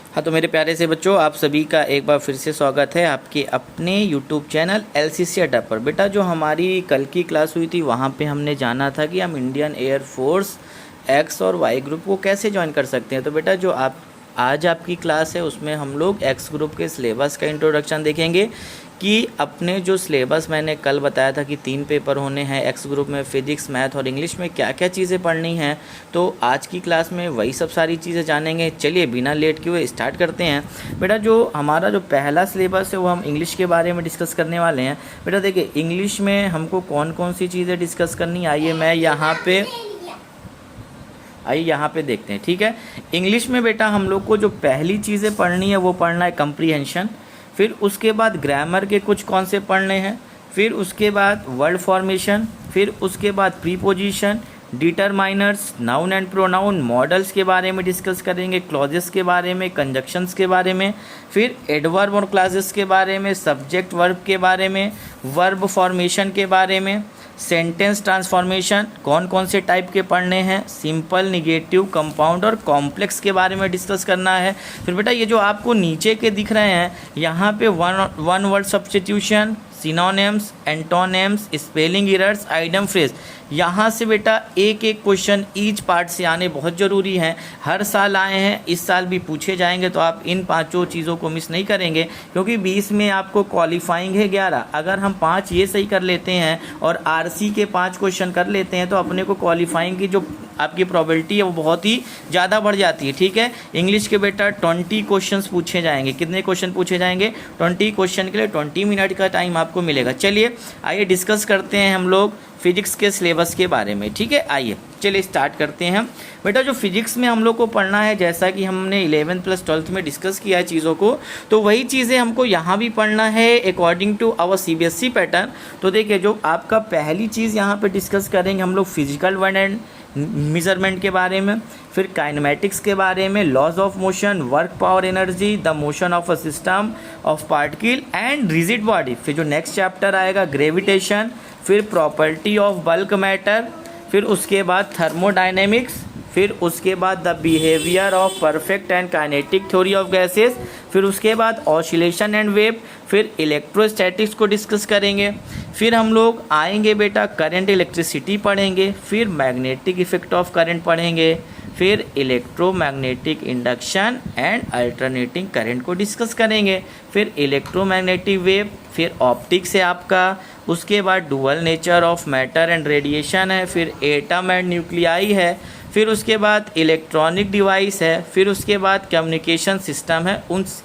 हाँ, तो मेरे प्यारे से बच्चों, आप सभी का एक बार फिर से स्वागत है आपके अपने YouTube चैनल LCC अड्डा पर। बेटा, जो हमारी कल की क्लास हुई थी वहाँ पे हमने जाना था कि हम इंडियन एयरफोर्स एक्स और वाई ग्रुप को कैसे ज्वाइन कर सकते हैं। तो बेटा, जो आज आपकी क्लास है उसमें हम लोग एक्स ग्रुप के सिलेबस का इंट्रोडक्शन देखेंगे कि अपने जो सिलेबस मैंने कल बताया था कि 3 पेपर होने हैं एक्स ग्रुप में, फिजिक्स, मैथ और इंग्लिश में क्या क्या चीज़ें पढ़नी हैं। तो आज की क्लास में वही सब सारी चीज़ें जानेंगे। चलिए बिना लेट किए हुए स्टार्ट करते हैं। बेटा, जो हमारा जो पहला सिलेबस है वो हम इंग्लिश के बारे में डिस्कस करने वाले हैं। बेटा देखिए, इंग्लिश में हमको कौन कौन सी चीज़ें डिस्कस करनी, आइए यहाँ पे देखते हैं। ठीक है, इंग्लिश में बेटा हम लोग को जो पहली चीज़ें पढ़नी है वो पढ़ना है कंप्रीहेंशन, फिर उसके बाद ग्रामर के कुछ कॉन्सेप्ट पढ़ने हैं, फिर उसके बाद वर्ड फॉर्मेशन, फिर उसके बाद preposition, determiners, noun and pronoun, models के बारे में डिस्कस करेंगे, क्लॉजेस के बारे में, कंजक्शंस के बारे में, फिर एडवर्ब और क्लासेस के बारे में, सब्जेक्ट वर्ब के बारे में, वर्ब फॉर्मेशन के बारे में, सेंटेंस ट्रांसफॉर्मेशन कौन कौन से टाइप के पढ़ने हैं, सिंपल, निगेटिव, कंपाउंड और कॉम्प्लेक्स के बारे में डिस्कस करना है। फिर बेटा, ये जो आपको नीचे के दिख रहे हैं यहाँ पे one word substitution, synonyms, antonyms, spelling errors, idem phrase, यहाँ से बेटा एक एक क्वेश्चन ईच पार्ट से आने बहुत ज़रूरी हैं। हर साल आए हैं, इस साल भी पूछे जाएंगे, तो आप इन 5 चीज़ों को मिस नहीं करेंगे, क्योंकि 20 में आपको क्वालिफाइंग है 11। अगर हम 5 ये सही कर लेते हैं और आरसी के 5 क्वेश्चन कर लेते हैं तो अपने को क्वालिफाइंग की जो आपकी प्रोबेबिलिटी है वो बहुत ही ज़्यादा बढ़ जाती है। ठीक है, इंग्लिश के बेटा 20 क्वेश्चंस पूछे जाएंगे। कितने क्वेश्चन पूछे जाएंगे? 20 क्वेश्चन के लिए 20 मिनट का टाइम आपको मिलेगा। चलिए आइए डिस्कस करते हैं हम लोग फिजिक्स के सिलेबस के बारे में। ठीक है, आइए चलिए स्टार्ट करते हैं। बेटा, जो फिजिक्स में हम लोग को पढ़ना है, जैसा कि हमने 11th प्लस 12th में डिस्कस किया है चीज़ों को, तो वही चीज़ें हमको यहाँ भी पढ़ना है according to our CBSE pattern. तो देखिए, जो आपका पहली चीज़ यहाँ पे डिस्कस करेंगे हम लोग फिजिकल वर्ड एंड मेजरमेंट के बारे में, फिर काइनेमेटिक्स के बारे में, laws of motion, work power energy, the motion of a system of particle and rigid body. फिर जो नेक्स्ट चैप्टर आएगा ग्रेविटेशन, फिर प्रॉपर्टी ऑफ बल्क मैटर, फिर उसके बाद थर्मोडायनेमिक्स, फिर उसके बाद the behaviour of perfect and kinetic theory of gases, फिर उसके बाद ऑसिलेशन एंड वेव, फिर इलेक्ट्रोस्टैटिक्स को डिस्कस करेंगे। फिर हम लोग आएंगे बेटा करंट इलेक्ट्रिसिटी पढ़ेंगे, फिर मैग्नेटिक इफेक्ट ऑफ करंट पढ़ेंगे, फिर electromagnetic induction and alternating current को डिस्कस करेंगे, फिर इलेक्ट्रोमैग्नेटिक वेव, फिर ऑप्टिक्स है आपका, उसके बाद dual nature of matter and radiation है, फिर एटम एंड न्यूक्लियाई है, फिर उसके बाद इलेक्ट्रॉनिक डिवाइस है, फिर उसके बाद कम्युनिकेशन सिस्टम है।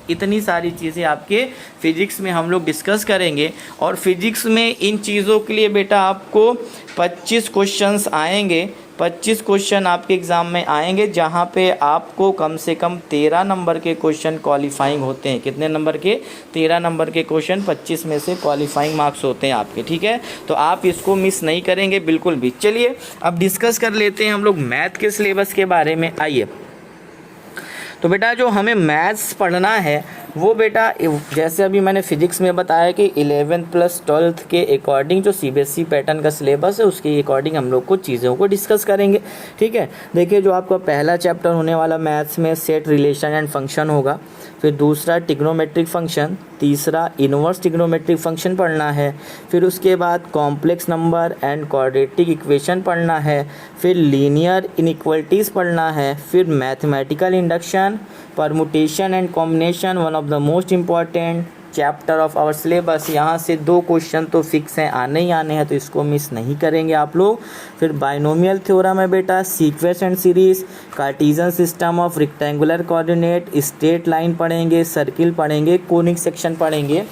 इतनी सारी चीज़ें आपके फिजिक्स में हम लोग डिस्कस करेंगे। और फिजिक्स में इन चीज़ों के लिए बेटा आपको 25 क्वेश्चंस आएंगे। 25 क्वेश्चन आपके एग्ज़ाम में आएंगे, जहाँ पे आपको कम से कम 13 नंबर के क्वेश्चन क्वालिफाइंग होते हैं। कितने नंबर के? 13 नंबर के क्वेश्चन 25 में से क्वालिफाइंग मार्क्स होते हैं आपके। ठीक है, तो आप इसको मिस नहीं करेंगे बिल्कुल भी। चलिए अब डिस्कस कर लेते हैं हम लोग मैथ के सिलेबस के बारे में। आइए, तो बेटा जो हमें मैथ्स पढ़ना है वो बेटा, जैसे अभी मैंने फिजिक्स में बताया कि 11th प्लस 12th के अकॉर्डिंग जो CBSE पैटर्न का सिलेबस है उसके अकॉर्डिंग हम लोग कुछ चीज़ों को डिस्कस करेंगे। ठीक है, देखिए, जो आपका पहला चैप्टर होने वाला मैथ्स में सेट, रिलेशन एंड फंक्शन होगा, फिर दूसरा ट्रिग्नोमेट्रिक फंक्शन, तीसरा इनवर्स ट्रिग्नोमेट्रिक फंक्शन पढ़ना है, फिर उसके बाद complex number and quadratic equation पढ़ना है, फिर लीनियर इनइक्वलिटीज़ पढ़ना है, फिर mathematical induction, permutation and combination, one of the most important chapter of our syllabus. यहाँ से 2 क्वेश्चन तो फिक्स हैं, आने ही आने हैं, तो इसको मिस नहीं करेंगे आप लोग। फिर बाइनोमियल थ्योरम है बेटा, sequence and series, Cartesian system of rectangular coordinate, straight line पढ़ेंगे, सर्किल पढ़ेंगे, कोनिक सेक्शन पढ़ेंगे,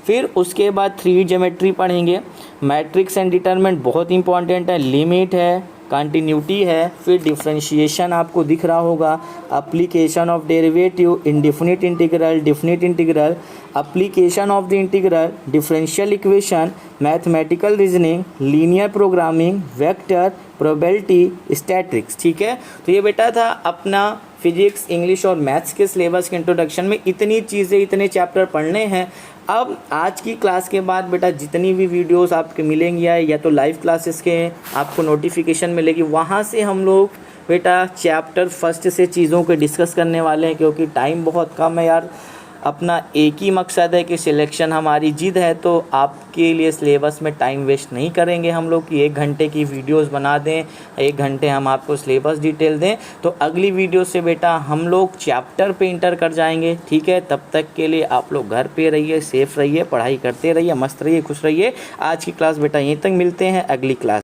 फिर उसके बाद 3D ज्योमेट्री पढ़ेंगे, मैट्रिक्स एंड डिटरमिनेंट बहुत इंपॉर्टेंट है, लिमिट है, कंटिन्यूटी है, फिर डिफरेंशिएशन आपको दिख रहा होगा, application of derivative, indefinite integral, definite integral, application of the integral, differential equation, mathematical reasoning, linear programming, vector, probability, statistics. ठीक है, तो ये बेटा था अपना फिजिक्स, इंग्लिश और मैथ्स के सिलेबस के इंट्रोडक्शन में इतनी चीज़ें, इतने चैप्टर पढ़ने हैं। अब आज की क्लास के बाद बेटा जितनी भी वीडियोस आपके मिलेंगी या तो लाइव क्लासेस के आपको नोटिफिकेशन मिलेगी, वहाँ से हम लोग बेटा चैप्टर फर्स्ट से चीज़ों को डिस्कस करने वाले हैं, क्योंकि टाइम बहुत कम है यार। अपना एक ही मकसद है कि सिलेक्शन हमारी जिद है, तो आपके लिए सिलेबस में टाइम वेस्ट नहीं करेंगे हम लोग कि 1 घंटे की वीडियोस बना दें, 1 घंटे हम आपको सिलेबस डिटेल दें। तो अगली वीडियो से बेटा हम लोग चैप्टर पे इंटर कर जाएंगे, ठीक है। तब तक के लिए आप लोग घर पे रहिए, सेफ रहिए, पढ़ाई करते रहिए, मस्त रहिए, खुश रहिए। आज की क्लास बेटा यहीं तक, मिलते हैं अगली क्लास।